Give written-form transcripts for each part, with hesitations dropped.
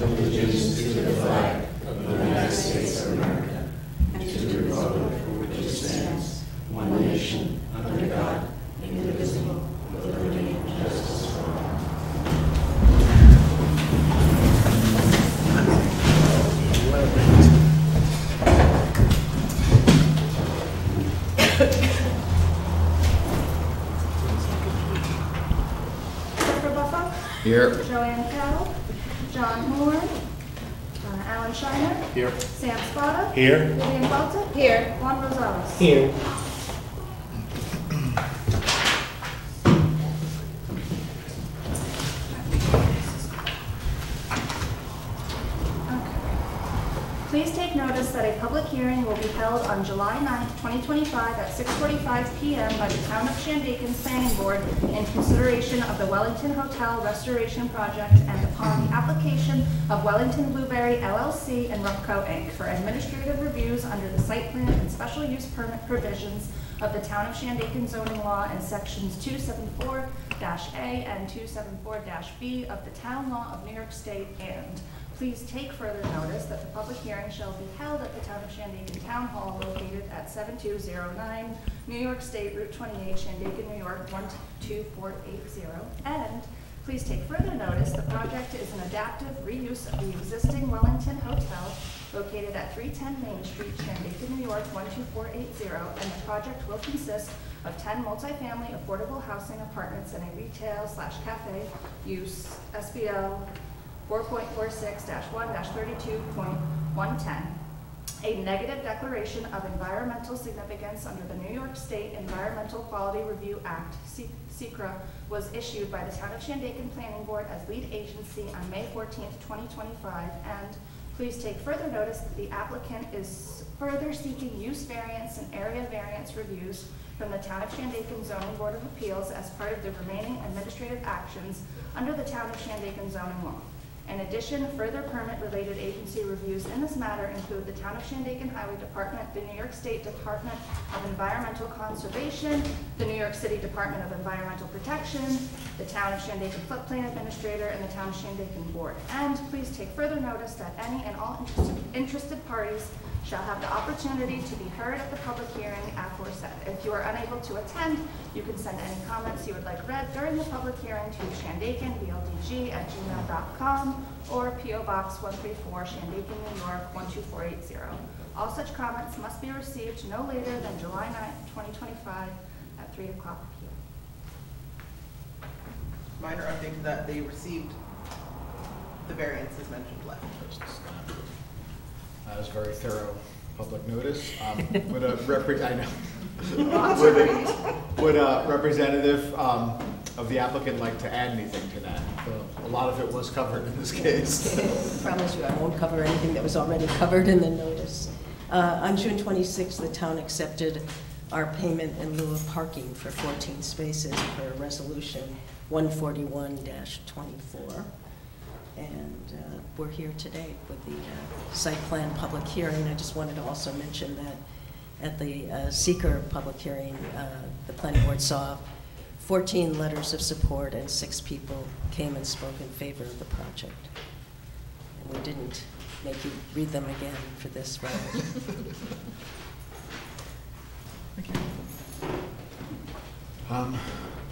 allegiance to the flag of the United States of America and to the republic for which it stands, one nation, under God, indivisible, with liberty and justice for all. Here. Joanne Cowell, John Horn, Alan Shiner. Here. Sam Spada. Here. Vivian Balta. Here. Juan Rosales. Here. Please take notice that a public hearing will be held on July 9th, 2025 at 6:45 p.m. by the Town of Shandaken Planning Board in consideration of the Wellington Hotel Restoration Project and upon the application of Wellington Blueberry LLC and Rupco Inc. for administrative reviews under the site plan and special use permit provisions of the Town of Shandaken zoning law in sections 274-A and 274-B of the Town Law of New York State, and please take further notice that the public hearing shall be held at the Town of Shandaken Town Hall located at 7209 New York State Route 28, Shandaken, New York 12480. And please take further notice the project is an adaptive reuse of the existing Wellington Hotel located at 310 Main Street, Shandaken, New York 12480, and the project will consist of 10 multifamily affordable housing apartments and a retail/cafe use SBL 4.46-1-32.110. A negative declaration of environmental significance under the New York State Environmental Quality Review Act, SECRA, was issued by the Town of Shandaken Planning Board as lead agency on May 14th, 2025, and please take further notice that the applicant is further seeking use variance and area variance reviews from the Town of Shandaken Zoning Board of Appeals as part of the remaining administrative actions under the Town of Shandaken zoning law. In addition, further permit-related agency reviews in this matter include the Town of Shandaken Highway Department, the New York State Department of Environmental Conservation, the New York City Department of Environmental Protection, the Town of Shandaken Floodplain Administrator, and the Town of Shandaken Board. And please take further notice that any and all interested parties shall have the opportunity to be heard at the public hearing aforesaid. If you are unable to attend, you can send any comments you would like read during the public hearing to shandakenbldg@gmail.com or P.O. Box 134, Shandaken, New York 12480. All such comments must be received no later than July 9th, 2025 at 3 o'clock p.m. Minor update that they received the variances mentioned left. That was very thorough public notice. Would a representative of the applicant like to add anything to that? A lot of it was covered in this case. I promise you I won't cover anything that was already covered in the notice. On June 26th, the town accepted our payment in lieu of parking for 14 spaces per resolution 141-24. And we're here today with the site plan public hearing. I just wanted to also mention that at the seeker public hearing, the planning board saw 14 letters of support and 6 people came and spoke in favor of the project. And we didn't make you read them again for this round. Okay.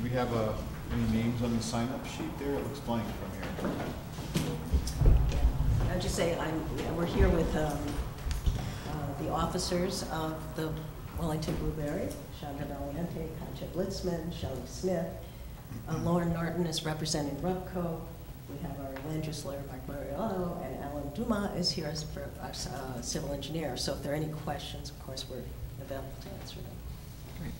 We have any names on the sign-up sheet there? It looks blank from here. I'll just say we're here with the officers of the Wellington Blueberry, Chandra Valiente, Concha Blitzman, Shelley Smith. Lauren Norton is representing Rupco. We have our land use lawyer, Mark Mariotto, and Alan Duma is here as for our civil engineer. So if there are any questions, of course, we're available to answer them. Great.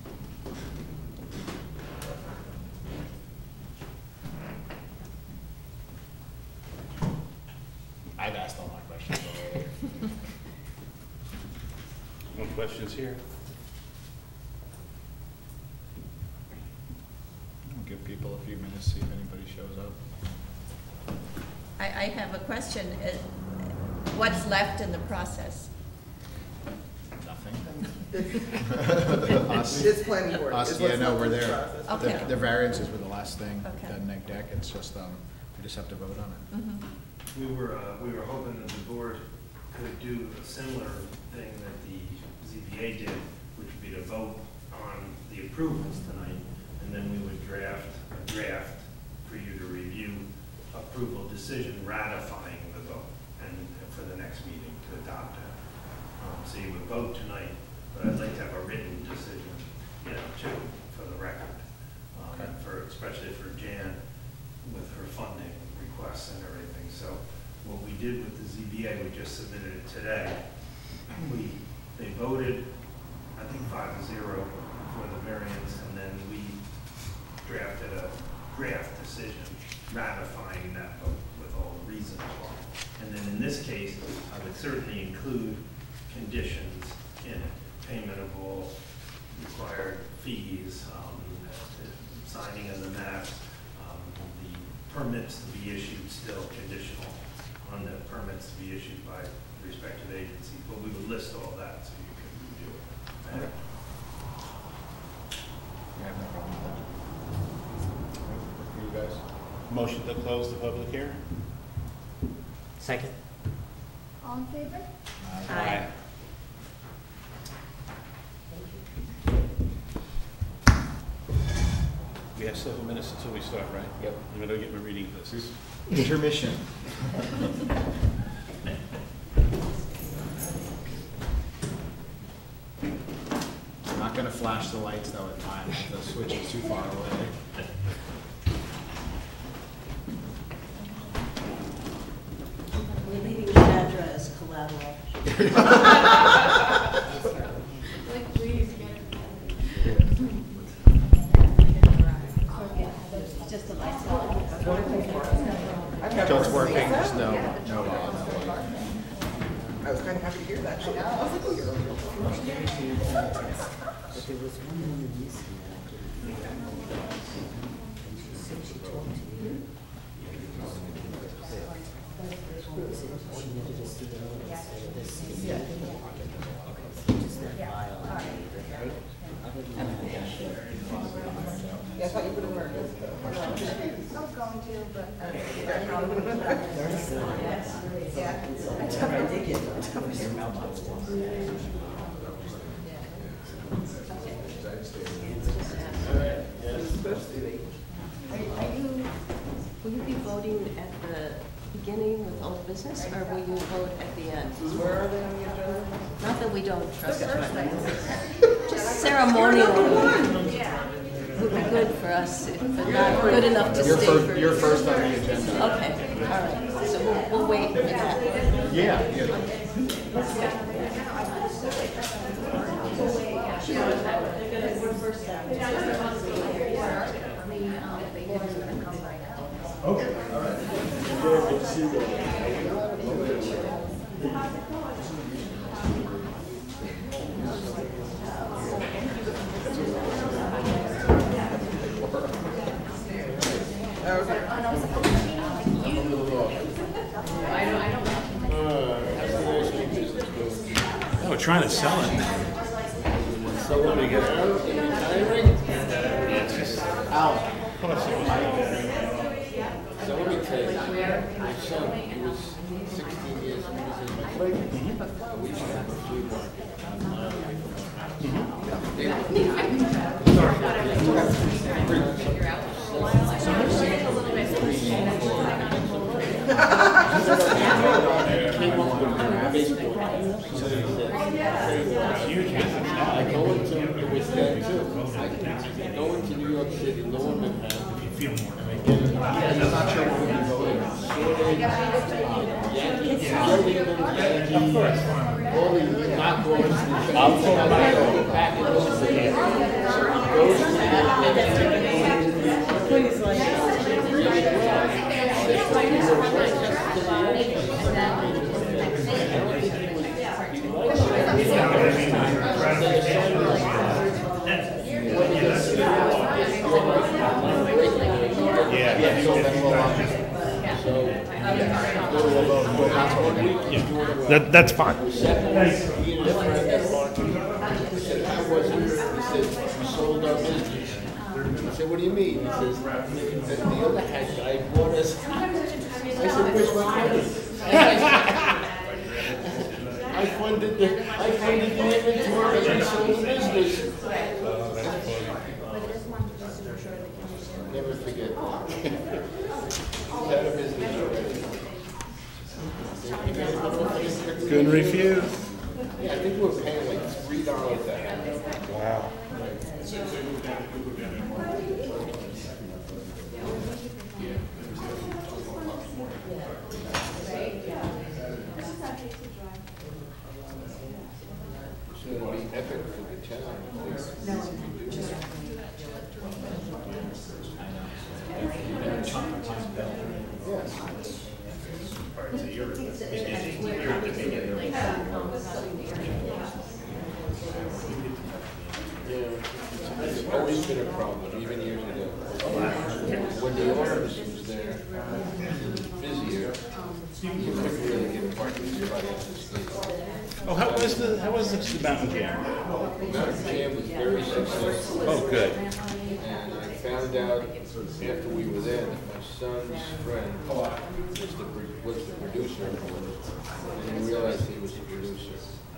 I've asked all my questions already. No questions here? I'll give people a few minutes, see if anybody shows up. I have a question. What's left in the process? Nothing. This planning board. Us, is yeah, what's no, left we're in the there. process. Okay. The variances were the last thing, Okay. the neg deck, it's just, we just have to vote on it. Mm-hmm. We were hoping that the board could do a similar thing that the ZBA did, which would be to vote on the approvals tonight, and then we would draft a draft for you to review, approval decision ratifying the vote, and for the next meeting to adopt it. So you would vote tonight, but I'd like to have a written decision, too, for the record, especially for Jan with her funding requests and everything. So what we did with the ZBA, we just submitted it today. They voted, I think 5-0 for the variance, and then we drafted a draft decision ratifying that vote with all the reasons why. And then in this case, I would certainly include conditions in it, payment of all required fees, signing of the maps, the permits to be issued still conditional on the permits to be issued by respective agencies, but we would list all that so you can review it. Okay. I have no problem with that. For you guys. Motion to close the public hearing? Second. All in favor? Aye. We have several minutes until we start, right? Yep. I'm going to get my reading list. Intermission. I'm not going to flash the lights though at times. The switch is too far away. We're leaving Chandra as collateral. Just the lights. So it's working, there's no. I was kind of happy to hear that. I was like, oh, you're real. But there was one woman missing that I couldn't figure out. And she said she talked to you. She never just did it. Yeah. Just that file. Other than that, Yeah, I thought you would have heard it. I was going to, but. Yeah. I did get your mailbox. Will you be voting at the beginning with old business, or will you vote at the end? Where are they on the agenda? Not that we don't trust it. Just ceremonially. Yeah. Would be good for us, but not good enough to stay for. You're first on the agenda. Okay, all right, so we'll wait for that. Yeah. Okay, all right. Oh, we're trying to sell it. So what do we get? Yeah, it's just. Al. So let me tell you, my son, he was 16 years when he was in my place. We used to have a flea market on my I go into, it was there too. I go into New York City, Lower Manhattan. Feel more. I'm not sure what we'll be voting on. Yankees, all the knockoffs. I'll pull my back and goes to That's fine. He said, we sold our business. I said, what do you mean? He says, the other hat guy bought us. I said, where's my money? friendly commitment to our essential business. Never forget that. He's out of business already. Couldn't refuse. Yeah, I think we're paying like $3 a head. Wow. It's going to be epic for the town. Yes. Yeah, it's always been a problem, even years ago. When the arms was there, busier, you couldn't really get parking spot at the state. Oh, how was the mountain jam? Mountain Jam was very successful. Oh, good. And I found out after we were there that my son's friend was the producer, and I didn't realize he was the producer.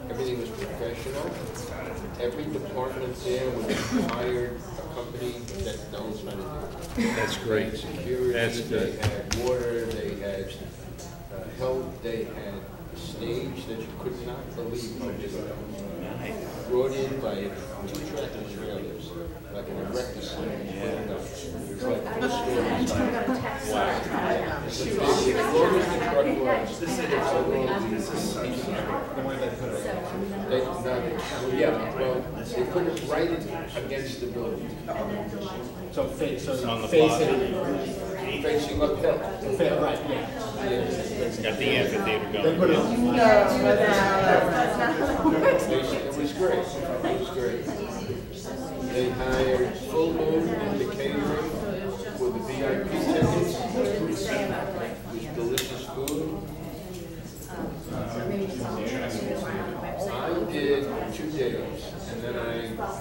Everything was professional. Every department there was hired a company that knows how to do it. That's They great. had security, That's good. they had water, they had health, they had a stage that you could not believe how big it was. Brought in by two tractor trailers, like an erector stage. It was like four stories high. Wow. It's the biggest, as long as the truck was, it's so long, they put it right against the building. So On the Facing uphill. right, yeah. Got the amphitheater They going. put it on. It was great. It was great. They hired Full Moon and the catering for the VIP tickets. It was delicious food. I did 2 days, and then I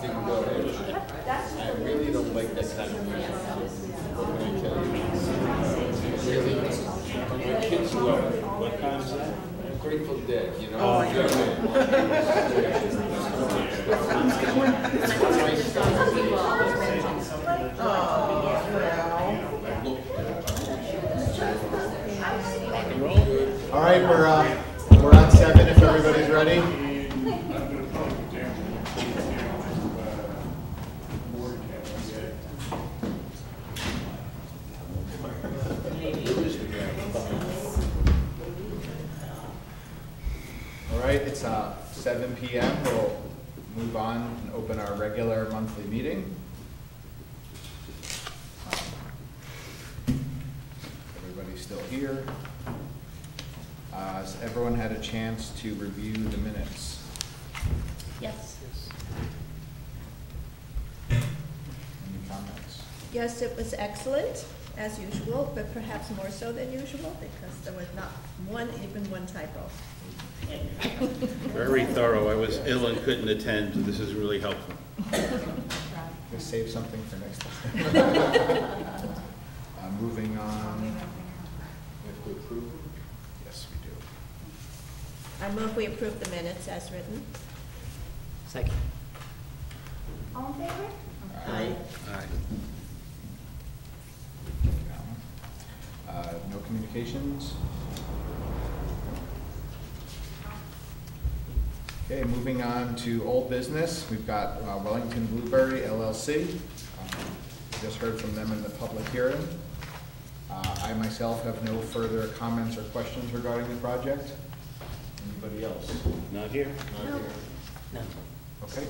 didn't go after. I really don't like that kind of music. What can I tell you? Really, my kids love it. What time is that? Grateful Dead, you know. Oh, my God. Rock and roll? All right, we're on 7 if everybody's ready. All right, it's 7 p.m. We'll move on and open our regular monthly meeting. Everybody's still here. Has everyone had a chance to review the minutes? Yes. Any comments? Yes, it was excellent, as usual, but perhaps more so than usual, because there was not even one typo. Very thorough. I was ill and couldn't attend. This is really helpful. Just save something for next time. Moving on. Have to approve it? Yes, we do. I move we approve the minutes as written. Second. All in favor? Aye. Aye. No communications? Okay, moving on to old business. We've got Wellington Blueberry LLC. Just heard from them in the public hearing. I myself have no further comments or questions regarding the project. Anybody else? Not here? Not here. No. Okay,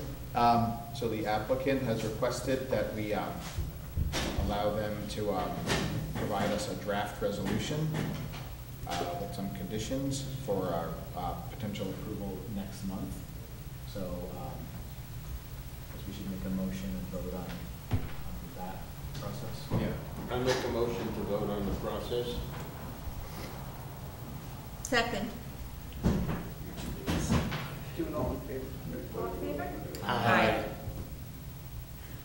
so the applicant has requested that we allow them to provide us a draft resolution with some conditions for our potential approval next month. So I guess we should make a motion and vote on that process. Yeah. I make a motion to vote on the process. Second. Do it all in favor. All in favor? Aye.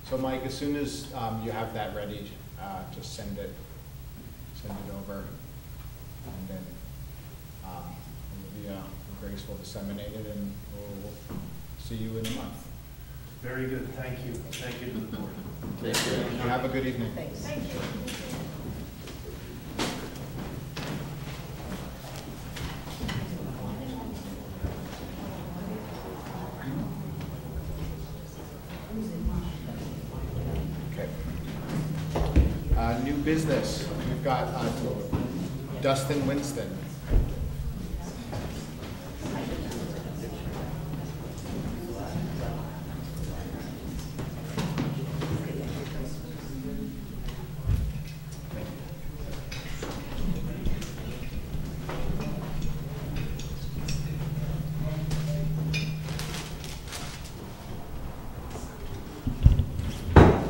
So Mike, as soon as you have that ready, just send it over, and then Olivia will Grace will disseminate it, and we'll see you in a month. Very good, thank you. Thank you to the board. Have a good evening. Thanks. Thank you. Okay. New business, we've got Dustin Winston.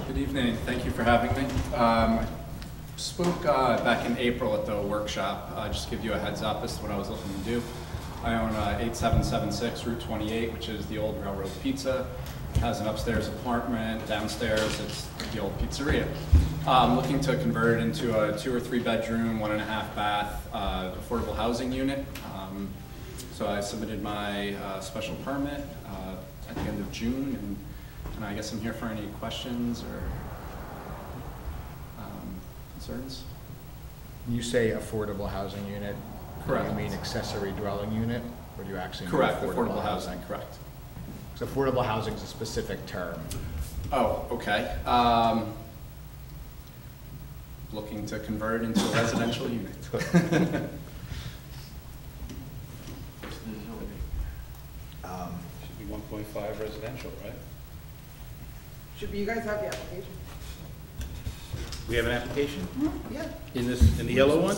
Good evening. Thank you for having me. Spoke back in April at the workshop. Just to give you a heads up as to what I was looking to do. I own 8776 Route 28, which is the old Railroad Pizza. It has an upstairs apartment. Downstairs, it's the old pizzeria. Looking to convert it into a 2 or 3 bedroom, 1.5 bath affordable housing unit. So I submitted my special permit at the end of June, and I guess I'm here for any questions or concerns. You say affordable housing unit? Correct. Do you mean accessory dwelling unit, or do you actually mean Correct, affordable housing, correct. Because affordable housing is a specific term. Oh, okay. Looking to convert it into a residential unit. Should be 1.5 residential, right? Should be, you guys have the application? We have an application Yeah. in this, in the yellow one?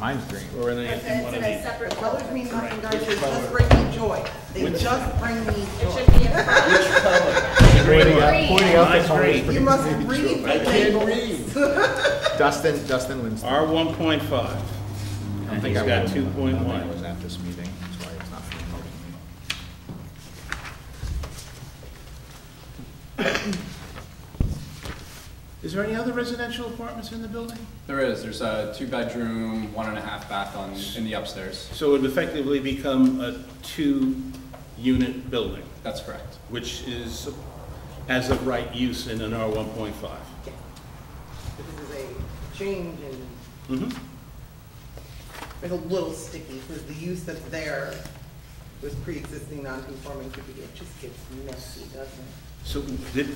Mine's green. Or in It's one in of a these? separate The colors folder. mean nothing, guys, they just bring me joy. They just bring me It joy. should be in front. Pointing out the Mine's colors green. for You must maybe read true. the I can't labels. Dustin Winston. R 1.5. I don't And think he's I got was- I don't think I 2.1. was at this meeting, that's why it's not familiar to me. Is there any other residential apartments in the building? There is. There's a 2 bedroom, 1.5 bath in the upstairs. So it would effectively become a 2-unit building, That's correct. which is as of right use in an R 1.5. This is a change in, Mm-hmm. it's a little sticky, because the use that's there was pre-existing non-conforming, it just gets messy, doesn't it? So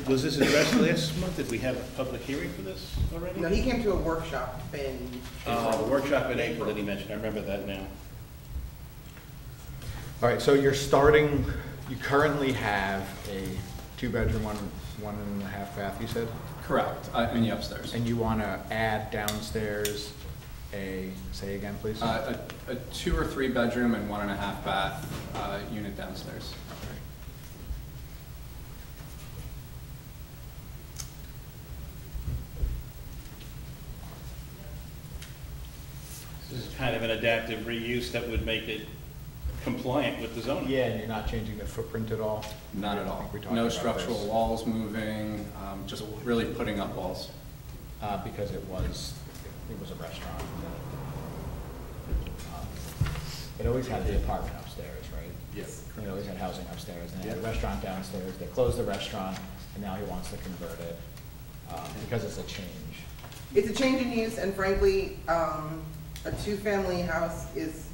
was this addressed last month? Did we have a public hearing for this already? No, he came to a workshop in. The workshop in April that he mentioned, I remember that now. All right, so you currently have a 2-bedroom, 1.5 bath, you said? Correct, in the upstairs. And you want to add downstairs say again, please? A 2 or 3 bedroom and 1.5 bath unit downstairs. This is kind of an adaptive reuse that would make it compliant with the zoning. Yeah, and you're not changing the footprint at all? Not at I all. think we talked No about structural this. walls moving, just really putting up walls. Because it was a restaurant. It always had the apartment upstairs, right? Yes. It always had housing upstairs, and they had a restaurant downstairs. They closed the restaurant, and now he wants to convert it, because it's a change. It's a change in use, and frankly, a 2-family house is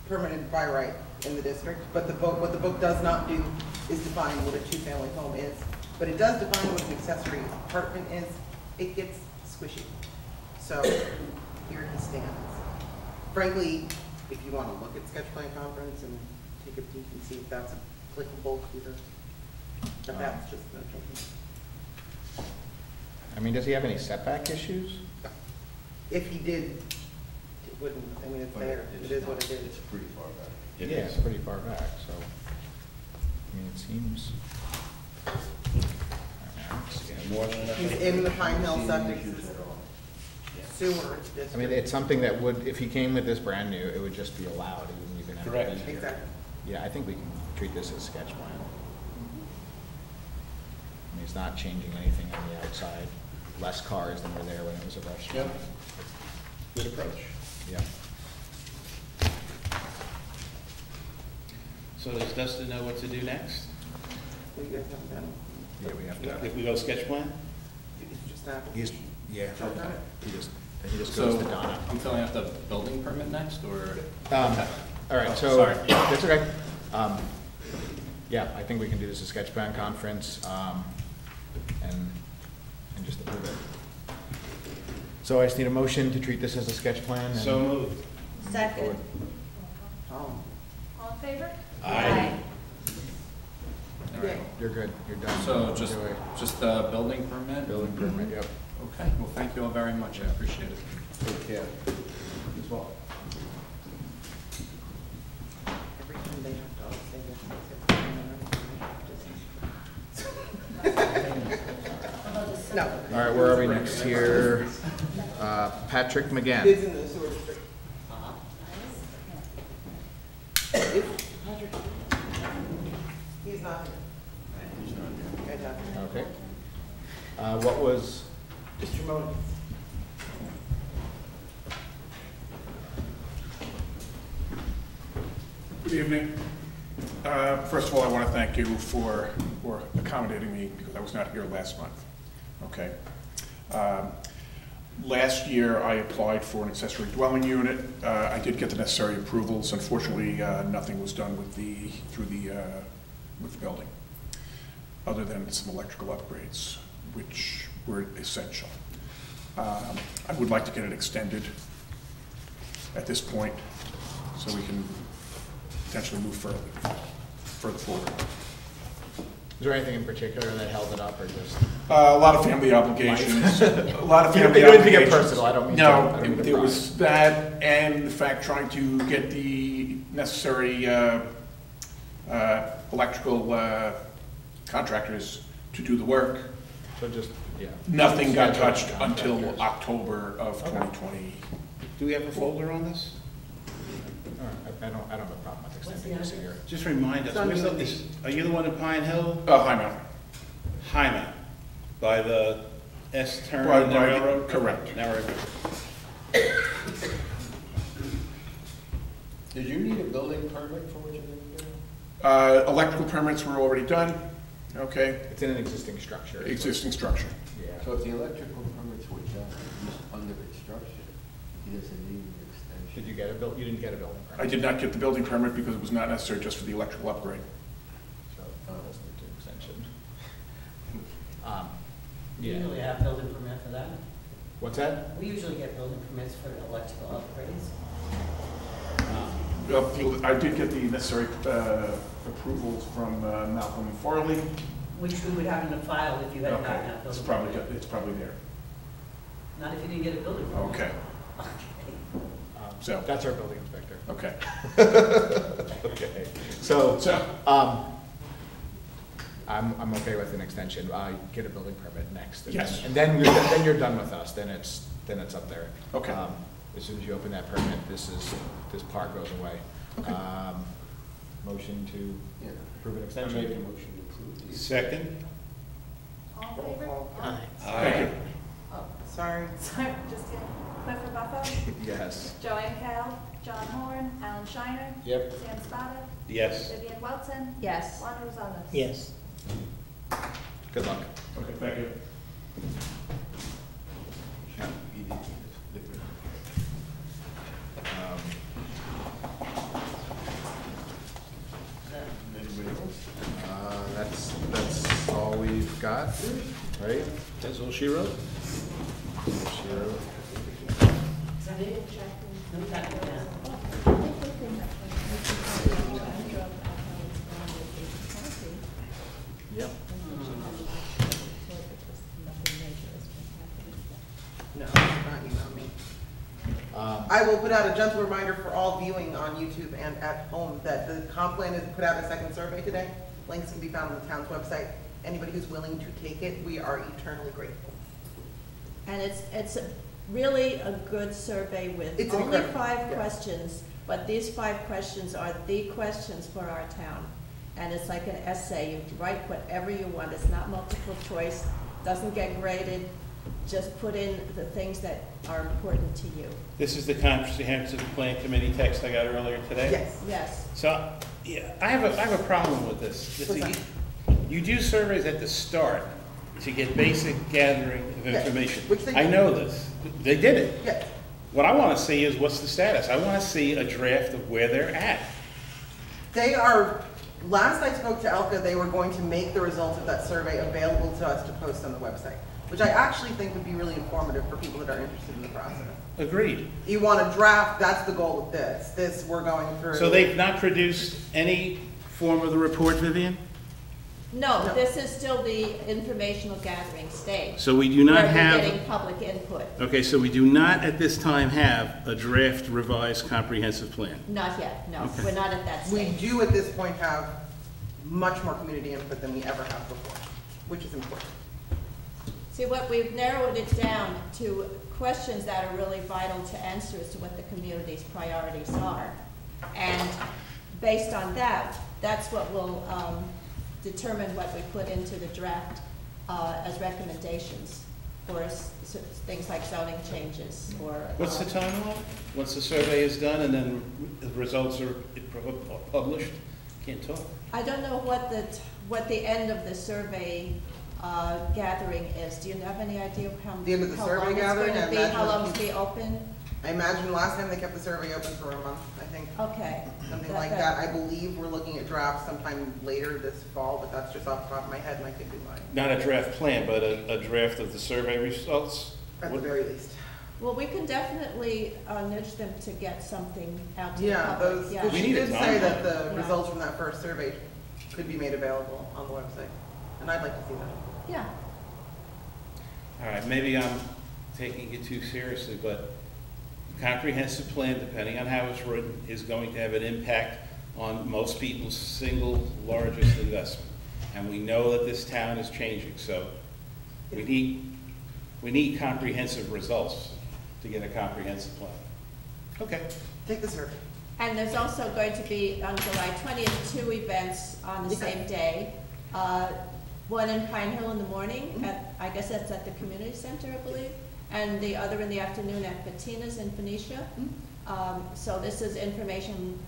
permitted by right in the district, but what the book does not do is define what a 2-family home is, but it does define what an accessory apartment is. It gets squishy. So here he stands. Frankly, if you want to look at sketch plan conference and take a peek and see if that's applicable to the, but that's just no joking. I mean, does he have any setback issues? If he did, it wouldn't, I mean, it's there, it is what it is. It's pretty far back. It Yeah, is. it's pretty far back, so, I mean, it seems. More than enough. He's in the Pine Hill Seen septic issues system. at all. Sewer district. I mean, it's something that would, if he came with this brand new, it would just be allowed, it wouldn't even have to be Correct. here. Exactly. Yeah, I think we can treat this as sketch plan. I mean, it's not changing anything on the outside, less cars than were there when it was a restaurant. Good approach. Yeah. So does Dustin know what to do next? You guys haven't done it. Yeah, we have to. If we go sketch plan? It's just that. He's, yeah, Okay. he just So, goes to Donna. I'm filling out the building permit next, or? All right, Oh, so, sorry. that's okay. Yeah, I think we can do this at sketch plan conference, and just approve it. So I just need a motion to treat this as a sketch plan. and- So moved. Second. Oh. All in favor? Aye. All right, you're good, you're done. So just, Enjoy. just the building permit? Building permit, yep. Okay, well, thank you all very much, I appreciate it. Take care. As well. Every time they have to all say this. No. All right, where are we next here? Patrick McGann. It's in the sewer district. Is Patrick? He's not here. Fantastic. Okay. What was, Mr. Modi. Good evening. First of all, I want to thank you for accommodating me because I was not here last month. Okay. Last year, I applied for an accessory dwelling unit. I did get the necessary approvals. Unfortunately, nothing was done with the building, other than some electrical upgrades, which were essential. I would like to get it extended at this point, so we can potentially move further forward. is there anything in particular that held it up, or just? A lot of family obligations. A lot of family You don't need to get obligations. personal, I don't mean to. No, I don't mean to there pry. was that, and the fact trying to get the necessary electrical contractors to do the work. So just, yeah. Nothing got touched Contractors. until October of 2020. Do we have a folder on this? All right, I don't have a problem with extending this a year. Just remind us, where's the, are you the one in Pine Hill? Hi, Mel. Hyman, by the S turn By- in the by the- railroad? correct. Now we're- Did you need a building permit for what you're going to do? Electrical permits were already done, okay? It's in an existing structure. Existing structure. Yeah. So if the electrical permits were done, he's under construction, he doesn't need an extension. Did you get a you didn't get a building permit? I did not get the building permit because it was not necessary just for the electrical upgrade. So, that's the extension. We Yeah. usually have building permit for that. What's that? We usually get building permits for electrical upgrades. I did get the necessary approvals from Malcolm and Farley. Which we would have in the file if you had not Okay, had it's building probably, permit. it's probably there. Not if you didn't get a building permit. Okay, Okay. So- That's our building inspector. okay. Okay. So, So, I'm okay with an extension. Get a building permit next. and Yes. then- And then you're done with us. Then it's up there. Okay. As soon as you open that permit, this part goes away. Okay. Motion to Yeah. approve an I extension? make a motion to approve these. Second? All in favor? thank you. Oh, Sorry. sorry, just kidding. Clifford Buffer, Yes. Joanne Kell, John Horn, Alan Shiner. Yep. Sam Spada, Yes. Vivian Welton. Yes. Juan Rosales. Yes. Good luck. Okay, thank you. Anybody else? That's all we've got, right? That's all she wrote? Sure. Is that it? Yeah. Yep. No, it's not email me. I will put out a gentle reminder for all viewing on YouTube and at home that the comp plan has put out a second survey today. Links can be found on the town's website. Anybody who's willing to take it, we are eternally grateful. And it's really a good survey with It's only incredible, 5 yeah. questions, but these 5 questions are the questions for our town. And it's like an essay, you write whatever you want, it's not multiple choice, doesn't get graded, just put in the things that are important to you. This is the comprehensive plan committee text I got earlier today? Yes. Yes. So, yeah, I have a problem with this. What's that? You do surveys at the start to get basic gathering of Yes, information. which they I did. know this. They did it. Yes. What I want to see is what's the status. I want to see a draft of where they're at. They are, last I spoke to Elka, they were going to make the results of that survey available to us to post on the website, which I actually think would be really informative for people that are interested in the process. Agreed. You want a draft, that's the goal of this. This we're going through. So they've not produced any form of the report, Vivian? No, No. this is still the informational gathering stage. So we do not where have. we're getting public input. Okay, so we do not at this time have a draft revised comprehensive plan. Not yet, no. Okay. We're not at that We stage. do at this point have much more community input than we ever have before, which is important. See, what we've narrowed it down to questions that are really vital to answer as to what the community's priorities are. And based on that, that's what will determine what we put into the draft as recommendations for things like zoning changes or. What's the timeline? Once the survey is done and then the results are published? Can't talk. I don't know what the end of the survey gathering is. Do you have any idea of how long The end of the survey gathering, I it's going to be? How imagine long it's be open? I imagine last time they kept the survey open for a month, I think. Okay. Something like that. I believe we're looking at drafts sometime later this fall, but that's just off the top of my head and I could be lying. Not a draft plan, but a draft of the survey results? At the very least. Well, we can definitely nudge them to get something out to the Yeah, public. those, Yeah. but We she need a did say that timeline. the Yeah. results from that first survey could be made available on the website. And I'd like to see that. Yeah. All right, maybe I'm taking it too seriously, but comprehensive plan, depending on how it's written, is going to have an impact on most people's single largest investment. And we know that this town is changing, so we need comprehensive results to get a comprehensive plan. Okay. Take the survey. And there's also going to be on July 20th, 2 events on the same day. One in Pine Hill in the morning, I guess that's at the community center, I believe, and the other in the afternoon at Bettina's in Phoenicia. So this is information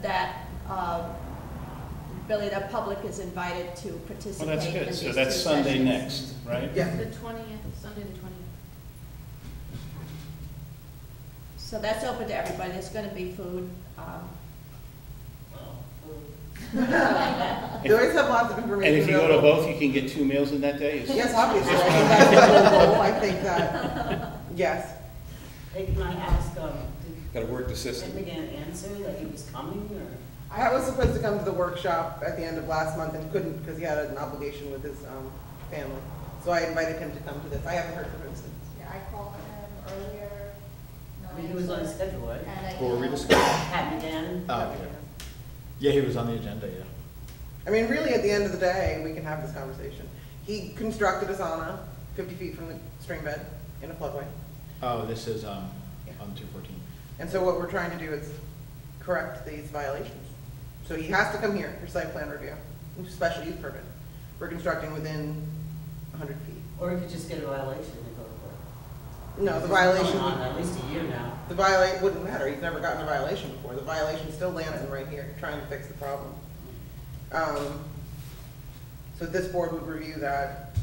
that really the public is invited to participate Well, that's in good. these So two that's Sunday sessions. next, right? Yeah. The 20th, Sunday the 20th. So that's open to everybody. There's going to be food. They always have lots of information. And if you go to available. both, you can get 2 meals in that day? Is- Yes, obviously. I think that's the whole goal. I think that, yes. Hey, can I ask, Got to work the did system. Tim McGann answer that he was coming, or? I was supposed to come to the workshop at the end of last month and couldn't because he had an obligation with his family. So I invited him to come to this. I haven't heard from him since. Yeah, I called him earlier. I mean, he was on schedule, right? And I What were we emailed discussing? Pat McGann? Oh, yeah. Yeah, he was on the agenda, yeah. I mean, really, at the end of the day, we can have this conversation. He constructed a sauna 50 feet from the stream bed in a floodway. Oh, this is on 214. And so what we're trying to do is correct these violations. So he has to come here for site plan review, special use permit. We're constructing within 100 feet. Or he could just get a violation and go to court. No, the It's been violation, going on at least a year now. the violate wouldn't matter. He's never gotten a violation before. The violation's still landing right here, trying to fix the problem. So this board would review that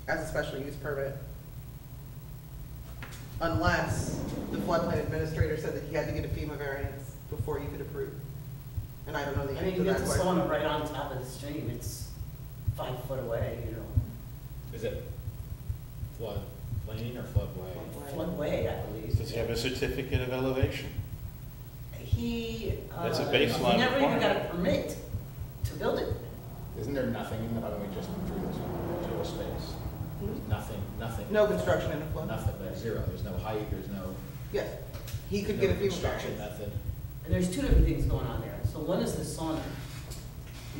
as a special use permit. Unless the floodplain administrator said that he had to get a FEMA variance before you could approve. And I don't know the I mean, answer you to get that the question. sauna right on top of the stream, it's 5 foot away, you know. Is it floodplain or floodway? Floodway, I believe. Does he have a certificate of elevation? He, That's a baseline he never even got a requirement. permit to build it. Isn't there nothing in the, why don't we just improve this one, space? There's nothing. No construction in a flood. Nothing, there's zero, there's no height, there's no. Yes, he could no get a FEMA construction variance. method. And there's 2 different things going on there. So one is the sauna.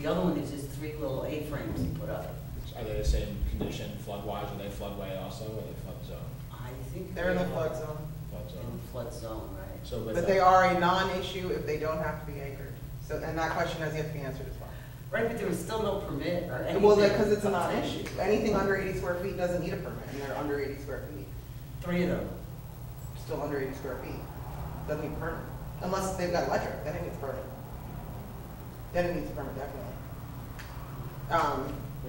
The other one is just 3 little A-frames he put up. Are they the same condition flood-wise, are they floodway also, or are they flood zone? I think They're in the are flood zone. Flood In zone. the flood zone, right? So with But that- they are a non-issue if they don't have to be anchored. So, and that question has yet to be answered as well. Right, but there was still no permit or anything. Well, because it's a non-issue. Anything under 80 square feet doesn't need a permit, and they're under 80 square feet. 3 of them. Still under 80 square feet. Doesn't need a permit. Unless they've got electric, then it needs a permit. Then it needs a permit, definitely.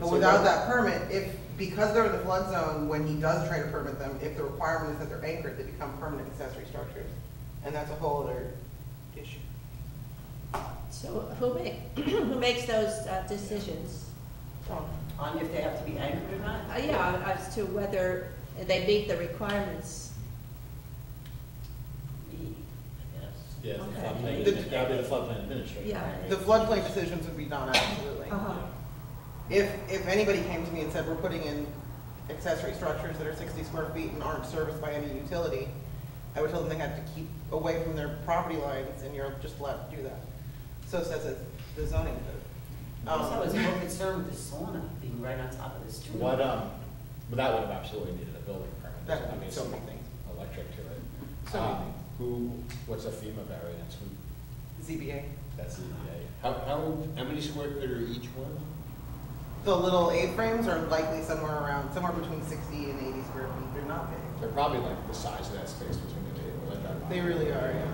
But without that permit, because they're in the flood zone, when he does try to permit them, if the requirement is that they're anchored, they become permanent accessory structures. And that's a whole other issue. So who makes those decisions? On if they have to be anchored or not? Yeah, as to whether they meet the requirements. Me, I guess. Yeah, the Okay. floodplain, that'd be the floodplain administrator. Yeah. The floodplain decisions would be done, absolutely. Uh-huh. If anybody came to me and said, we're putting in accessory structures that are 60 square feet and aren't serviced by any utility, I would tell them they had to keep away from their property lines, and you're just allowed to do that. So says the zoning code. I guess I was more concerned with the sauna being right on top of the street. What, but that would have absolutely needed a building permit. That I would mean, be so some many things. electric to it. So many things. What's a FEMA variance? ZBA. That's ZBA. How many square feet are each one? The little A-frames are likely somewhere between 60 and 80 square feet. They're not big. They're probably like the size of that space between the two. They really are, yeah.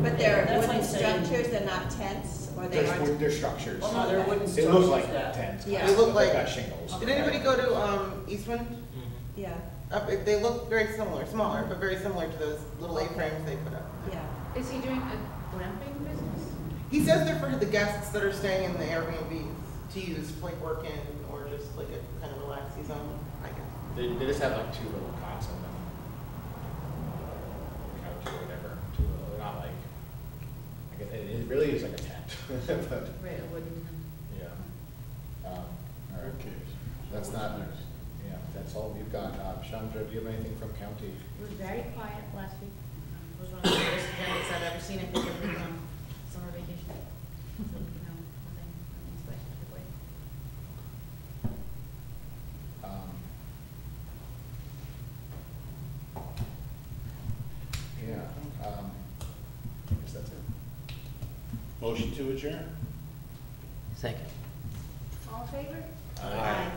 But they're That's wooden like saying- structures, they're not tents, or they aren't? They're structures. Well, no, they're wooden They look structures like that- tents. Yeah. kind of. They look like- They've got shingles. Did anybody go to Eastwind? Yeah, They look very similar, smaller, but very similar to those little A-frames they put up. yeah. Is he doing a glamping business? He says they're for the guests that are staying in the Airbnbs to use like work in or just like a kind of relaxing zone, I guess. They just have like two little cots on them. Couch or whatever. Two little, they're not like, I guess it really is like a tent. But, Right, a wooden. yeah. All right. That's not, yeah, that's all we've got. Chandra, do you have anything from county? It was very quiet last week. It was one of the worst events I've ever seen. I think it was on summer vacation. No, nothing specifically. Yeah, I guess that's it. Motion to adjourn. All in favor? Aye.